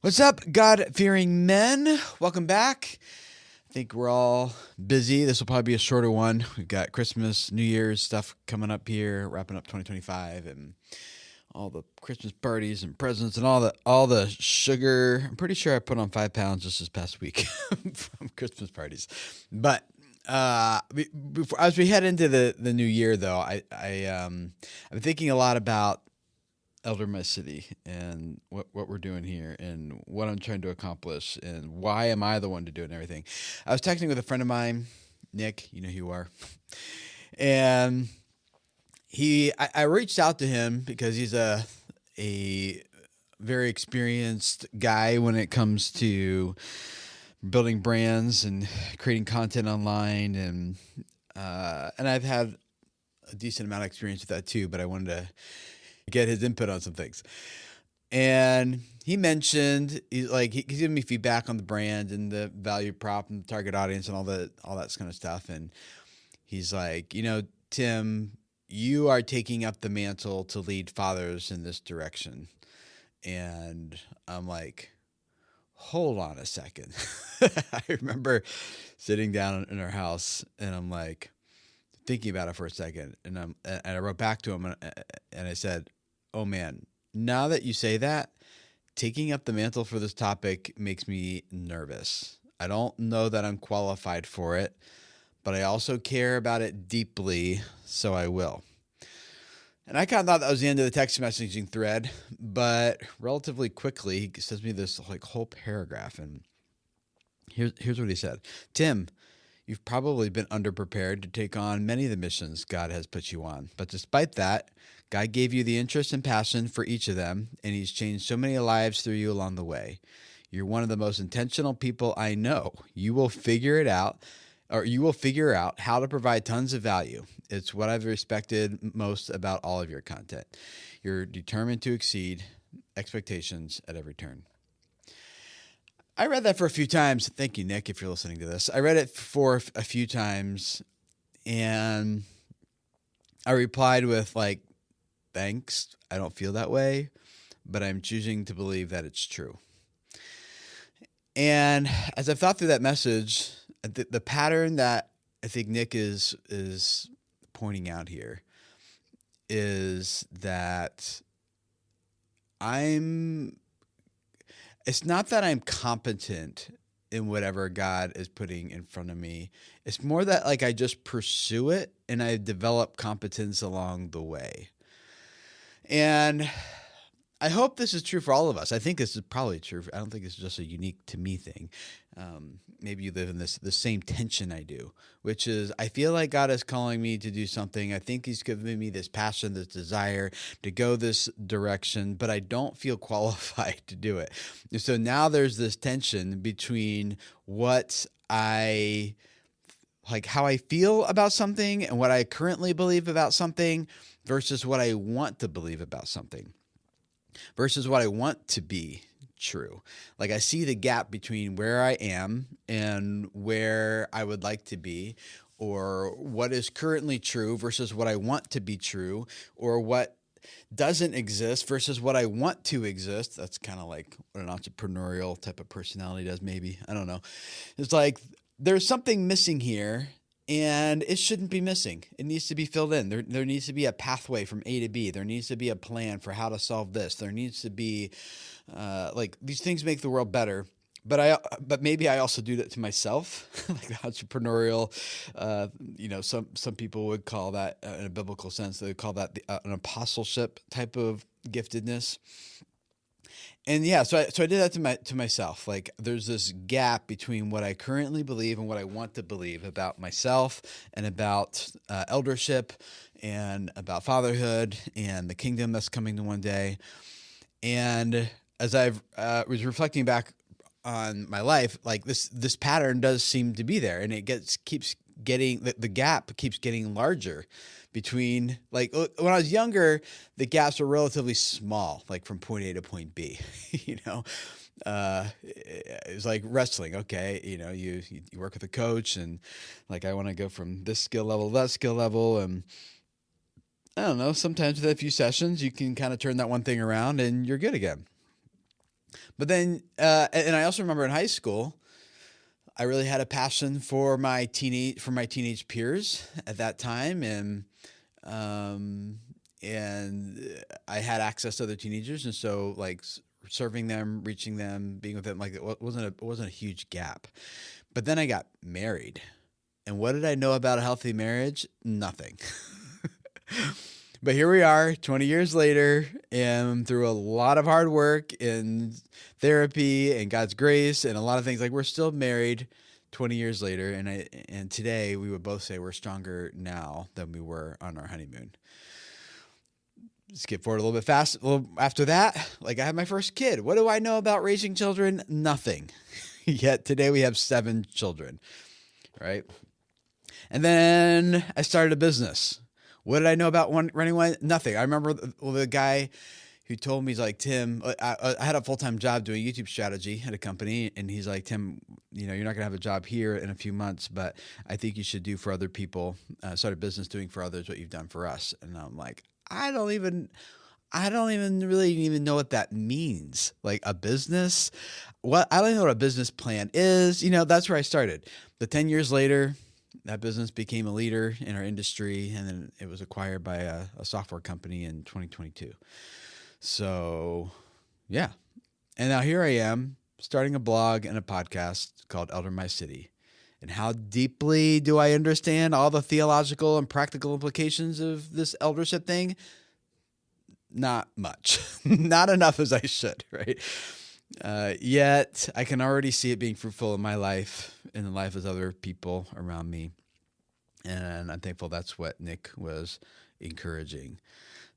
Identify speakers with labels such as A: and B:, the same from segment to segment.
A: What's up, God-fearing men? Welcome back. I think we're all busy. This will probably be a shorter one. We've got Christmas, New Year's stuff coming up here, wrapping up 2025, and all the Christmas parties and presents and all the sugar. I'm pretty sure I put on 5 pounds just this past week from Christmas parties. But as we head into the new year, though, I'm thinking a lot about Elder My City and what we're doing here and what I'm trying to accomplish and why am I the one to do it and everything. I was texting with a friend of mine, Nick, you know who you are, and I reached out to him because he's a very experienced guy when it comes to building brands and creating content online, and I've had a decent amount of experience with that too, but I wanted to get his input on some things. And he mentioned he's giving me feedback on the brand and the value prop and the target audience and all that kind of stuff. And he's like, Tim, you are taking up the mantle to lead fathers in this direction. And I'm like, hold on a second. I remember sitting down in our house and I'm like, thinking about it for a second, and I wrote back to him and I said, "Oh man, now that you say that, taking up the mantle for this topic makes me nervous. I don't know that I'm qualified for it, but I also care about it deeply, so I will." And I kind of thought that was the end of the text messaging thread, but relatively quickly he sends me this whole paragraph, and here's what he said. "Tim, you've probably been underprepared to take on many of the missions God has put you on. But despite that, God gave you the interest and passion for each of them, and He's changed so many lives through you along the way. You're one of the most intentional people I know. You will figure out how to provide tons of value. It's what I've respected most about all of your content. You're determined to exceed expectations at every turn." I read that for a few times. Thank you, Nick, if you're listening to this. I read it for a few times, and I replied with thanks. I don't feel that way, but I'm choosing to believe that it's true. And as I've thought through that message, the pattern that I think Nick is pointing out here is that it's not that I'm competent in whatever God is putting in front of me. It's more that I just pursue it and I develop competence along the way. And I hope this is true for all of us. I think this is probably true. I don't think it's just a unique to me thing. Maybe you live in the same tension I do, which is I feel like God is calling me to do something. I think He's given me this passion, this desire to go this direction, but I don't feel qualified to do it. And so now there's this tension between what how I feel about something and what I currently believe about something versus what I want to believe about something versus what I want to be true. I see the gap between where I am and where I would like to be, or what is currently true versus what I want to be true, or what doesn't exist versus what I want to exist. That's kind of like what an entrepreneurial type of personality does, maybe. I don't know. It's there's something missing here, and it shouldn't be missing. It needs to be filled in. There needs to be a pathway from A to B. There needs to be a plan for how to solve this. There needs to be these things make the world better. But maybe I also do that to myself, the entrepreneurial. Some people would call that in a biblical sense. They would call that an apostleship type of giftedness. And yeah, so I did that to myself. There's this gap between what I currently believe and what I want to believe about myself and about eldership and about fatherhood and the kingdom that's coming to one day. And as I was reflecting back on my life, this pattern does seem to be there, and it keeps getting the gap keeps getting larger between when I was younger, the gaps were relatively small, from point A to point B. It was like wrestling. Okay, you work with a coach, and I want to go from this skill level to that skill level, and I don't know. Sometimes with a few sessions, you can kind of turn that one thing around, and you're good again. But then, and I also remember in high school, I really had a passion for my teenage peers at that time, um, and I had access to other teenagers, and so like serving them, reaching them, being with them, like it wasn't a huge gap. But then I got married, and what did I know about a healthy marriage? Nothing. But here we are 20 years later, and through a lot of hard work and therapy and God's grace and a lot of things, like we're still married 20 years later. And today we would both say we're stronger now than we were on our honeymoon. Skip forward a little bit fast. A little after that, like I had my first kid. What do I know about raising children? Nothing. Yet today we have 7 children, right? And then I started a business. What did I know about running one? Nothing. I remember the guy who told me, he's like, Tim, I had a full-time job doing YouTube strategy at a company. And he's like, Tim, you're not going to have a job here in a few months, but I think you should do for other people, start a business doing for others what you've done for us. And I'm like, I don't even really even know what that means. Like a business, I don't even know what a business plan is. That's where I started. But 10 years later, that business became a leader in our industry, and then it was acquired by a software company in 2022. So, yeah. And now here I am starting a blog and a podcast called Elder My City. And how deeply do I understand all the theological and practical implications of this eldership thing? Not much. Not enough as I should, right? Yet I can already see it being fruitful in my life, in the life of other people around me. And I'm thankful that's what Nick was encouraging.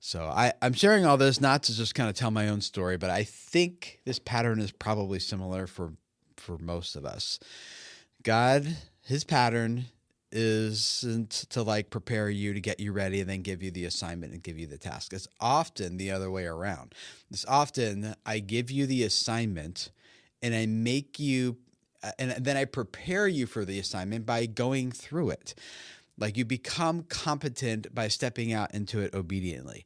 A: So I'm sharing all this not to just kind of tell my own story, but I think this pattern is probably similar for most of us. God, his pattern isn't to like prepare you to get you ready and then give you the assignment and give you the task. It's often the other way around. It's often I give you the assignment and I make you, and then I prepare you for the assignment by going through it. Like you become competent by stepping out into it obediently.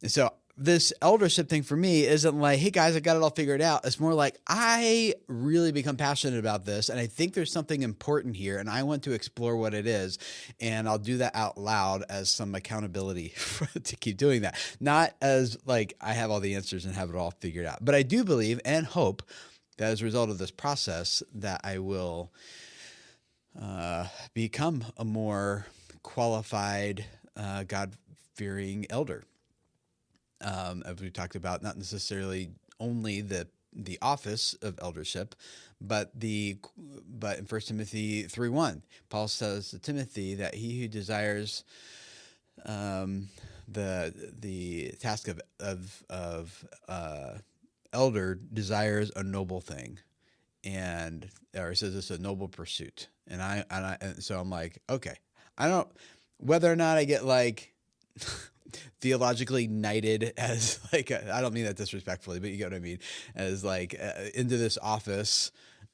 A: And so this eldership thing for me isn't like, hey guys, I got it all figured out. It's more like I really become passionate about this and I think there's something important here and I want to explore what it is. And I'll do that out loud as some accountability to keep doing that. Not as like I have all the answers and have it all figured out. But I do believe and hope that as a result of this process that I will become a more qualified, God-fearing elder. As we talked about, not necessarily only the office of eldership, but in 1 Timothy 3:1, Paul says to Timothy that he who desires the task of elder desires a noble thing, or it says it's a noble pursuit, and so I'm like, okay, I don't whether or not I get like theologically knighted as like I don't mean that disrespectfully, but you get what I mean, as like into this office,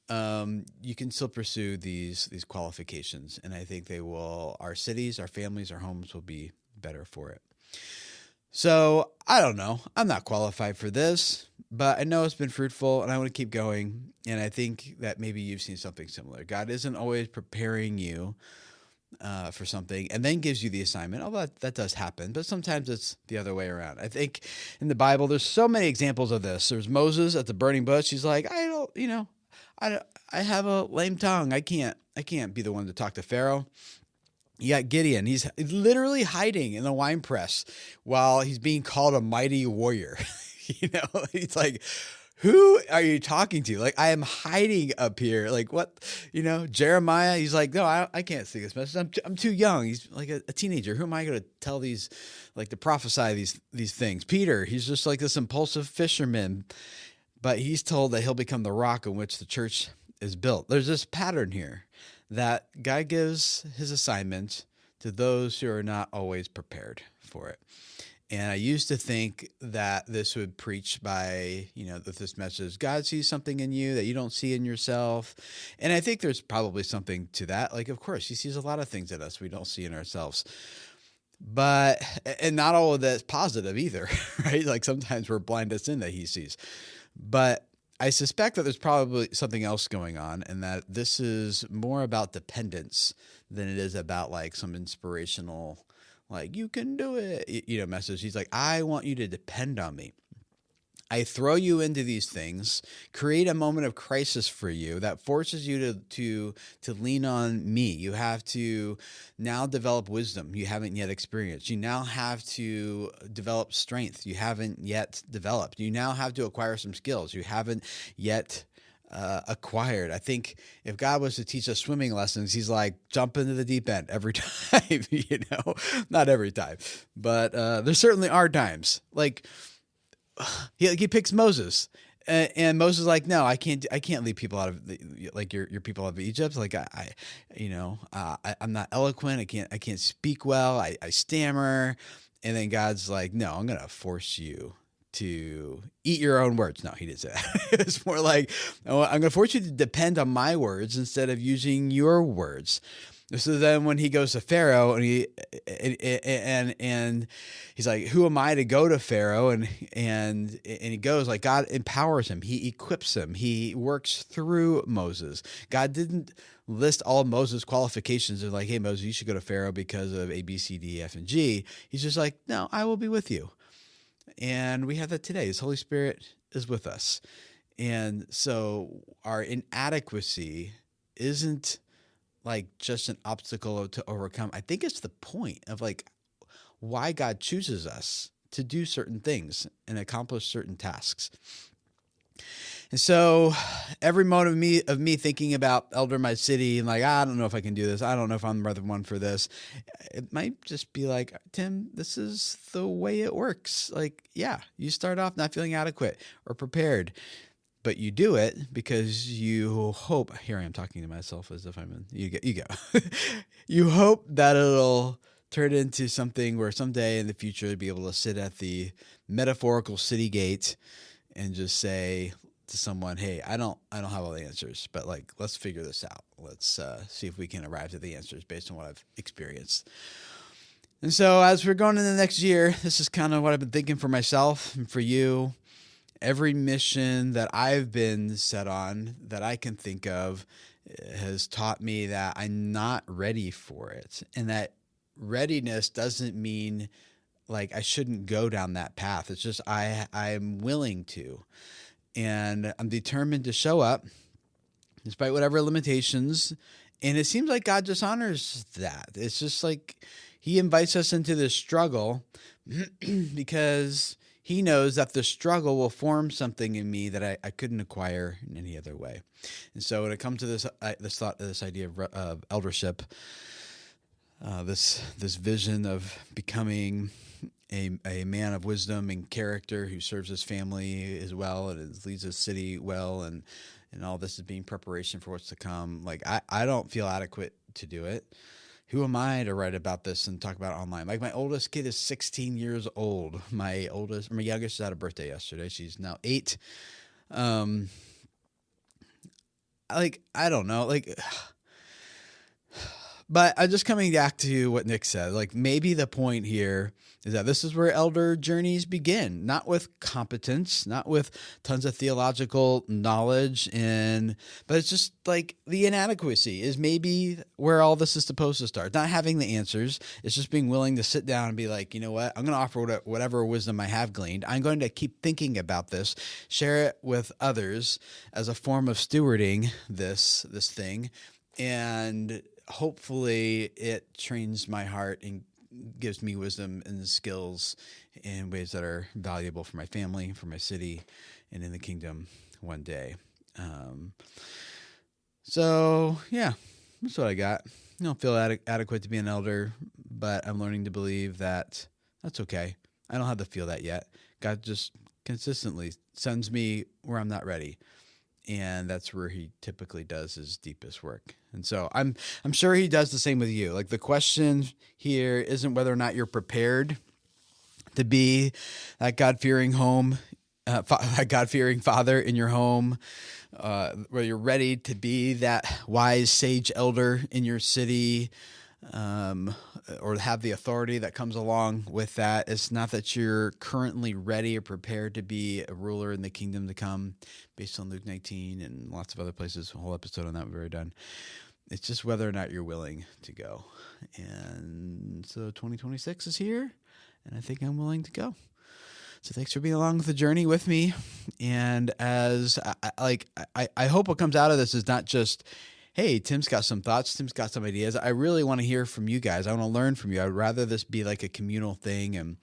A: you can still pursue these qualifications, and I think our cities, our families, our homes will be better for it. So I don't know, I'm not qualified for this, but I know it's been fruitful and I want to keep going. And I think that maybe you've seen something similar. God isn't always preparing you for something and then gives you the assignment. Although that does happen, but sometimes it's the other way around. I think in the Bible, there's so many examples of this. There's Moses at the burning bush. He's like, I have a lame tongue. I can't be the one to talk to Pharaoh. You got Gideon. He's literally hiding in the wine press while he's being called a mighty warrior. He's like, who are you talking to? Like, I am hiding up here. Like, what? Jeremiah, he's like, no, I can't see this message. I'm too young. He's like a teenager. Who am I going to tell to prophesy these things? Peter, he's just like this impulsive fisherman, but he's told that he'll become the rock on which the church is built. There's this pattern here that God gives his assignment to those who are not always prepared for it. And I used to think that this would preach by, that this message, God sees something in you that you don't see in yourself. And I think there's probably something to that. Like, of course, he sees a lot of things in us we don't see in ourselves. And not all of that's positive either, right? Like sometimes we're blind to sin that he sees. But I suspect that there's probably something else going on, and that this is more about dependence than it is about like some inspirational, like, you can do it, message. He's like, I want you to depend on me. I throw you into these things, create a moment of crisis for you that forces you to lean on me. You have to now develop wisdom you haven't yet experienced. You now have to develop strength you haven't yet developed. You now have to acquire some skills you haven't yet acquired. I think if God was to teach us swimming lessons, he's like, jump into the deep end every time, not every time, but there certainly are times like, he picks Moses, and Moses is like, no, I can't lead people out of your people out of Egypt. Like I'm not eloquent. I can't speak well. I stammer. And then God's like, no, I'm going to force you to eat your own words. No, he didn't say that. It's more like, oh, I'm going to force you to depend on my words instead of using your words. So then when he goes to Pharaoh and he's like, who am I to go to Pharaoh? And he goes, like, God empowers him. He equips him. He works through Moses. God didn't list all Moses' qualifications of like, hey, Moses, you should go to Pharaoh because of A, B, C, D, F, and G. He's just like, no, I will be with you. And we have that today. His Holy Spirit is with us. And so our inadequacy isn't like just an obstacle to overcome. I think it's the point of like why God chooses us to do certain things and accomplish certain tasks. And so every moment of me thinking about Elder My City and like, I don't know if I can do this. I don't know if I'm the right one for this. It might just be like, Tim, this is the way it works. Like, yeah, you start off not feeling adequate or prepared, but you do it because you hope. Here I am talking to myself as if I'm in. You go. You hope that it'll turn into something where someday in the future you'll be able to sit at the metaphorical city gate and just say to someone, "Hey, I don't have all the answers, but like, let's figure this out. Let's see if we can arrive at the answers based on what I've experienced." And so, as we're going into the next year, this is kind of what I've been thinking for myself and for you. Every mission that I've been set on that I can think of has taught me that I'm not ready for it. And that readiness doesn't mean like I shouldn't go down that path. It's just I'm willing to. And I'm determined to show up despite whatever limitations. And it seems like God just honors that. It's just like he invites us into this struggle because he knows that the struggle will form something in me that I couldn't acquire in any other way. And so when it comes to this idea of eldership, this vision of becoming a man of wisdom and character who serves his family as well and leads his city well, and all this is being preparation for what's to come. Like I don't feel adequate to do it. Who am I to write about this and talk about it online? Like my oldest kid is 16 years old. My youngest had a birthday yesterday. She's now 8. Like, I don't know. Like, but I'm just coming back to what Nick said. Like, maybe the point here is that this is where elder journeys begin, not with competence, not with tons of theological knowledge, but it's just like the inadequacy is maybe where all this is supposed to start. Not having the answers. It's just being willing to sit down and be like, you know what? I'm going to offer whatever wisdom I have gleaned. I'm going to keep thinking about this, share it with others as a form of stewarding this thing, and hopefully it trains my heart and gives me wisdom and skills in ways that are valuable for my family, for my city, and in the kingdom one day. So yeah, that's what I got. I don't feel adequate to be an elder, but I'm learning to believe that that's okay. I don't have to feel that yet. God just consistently sends me where I'm not ready. And that's where he typically does his deepest work. And so I'm sure he does the same with you. Like, the question here isn't whether or not you're prepared to be that God-fearing God-fearing father in your home, where you're ready to be that wise sage elder in your city, or have the authority that comes along with that. It's not that you're currently ready or prepared to be a ruler in the kingdom to come, based on Luke 19 and lots of other places. A whole episode on that we've already done. It's just whether or not you're willing to go. And so 2026 is here, and I think I'm willing to go. So thanks for being along with the journey with me. And as I hope what comes out of this is not just, hey, Tim's got some thoughts, Tim's got some ideas. I really want to hear from you guys. I want to learn from you. I'd rather this be like a communal thing. And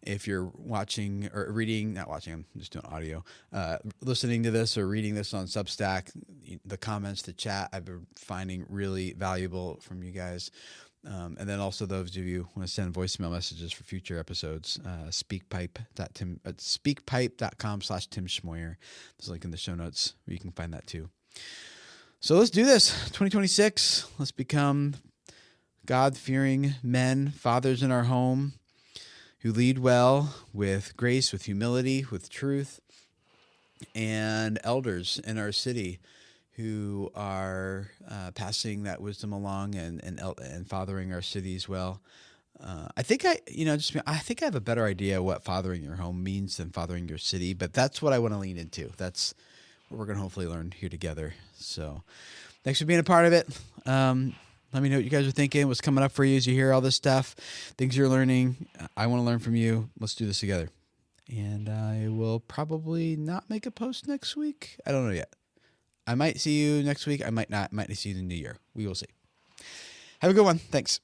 A: if you're watching or reading, not watching, I'm just doing audio, listening to this or reading this on Substack, the comments, the chat, I've been finding really valuable from you guys. And then also those of you who want to send voicemail messages for future episodes, speakpipe.com/Tim Schmoyer. There's a link in the show notes where you can find that too. So let's do this. 2026, let's become God-fearing men, fathers in our home who lead well with grace, with humility, with truth, and elders in our city who are passing that wisdom along and fathering our cities well. I think I have a better idea what fathering your home means than fathering your city, but that's what I want to lean into. That's what we're going to hopefully learn here together. So thanks for being a part of it. Let me know what you guys are thinking, what's coming up for you as you hear all this stuff, things you're learning. I want to learn from you. Let's do this together. And I will probably not make a post next week. I don't know yet. I might see you next week. I might not. I might see you in the new year. We will see. Have a good one. Thanks.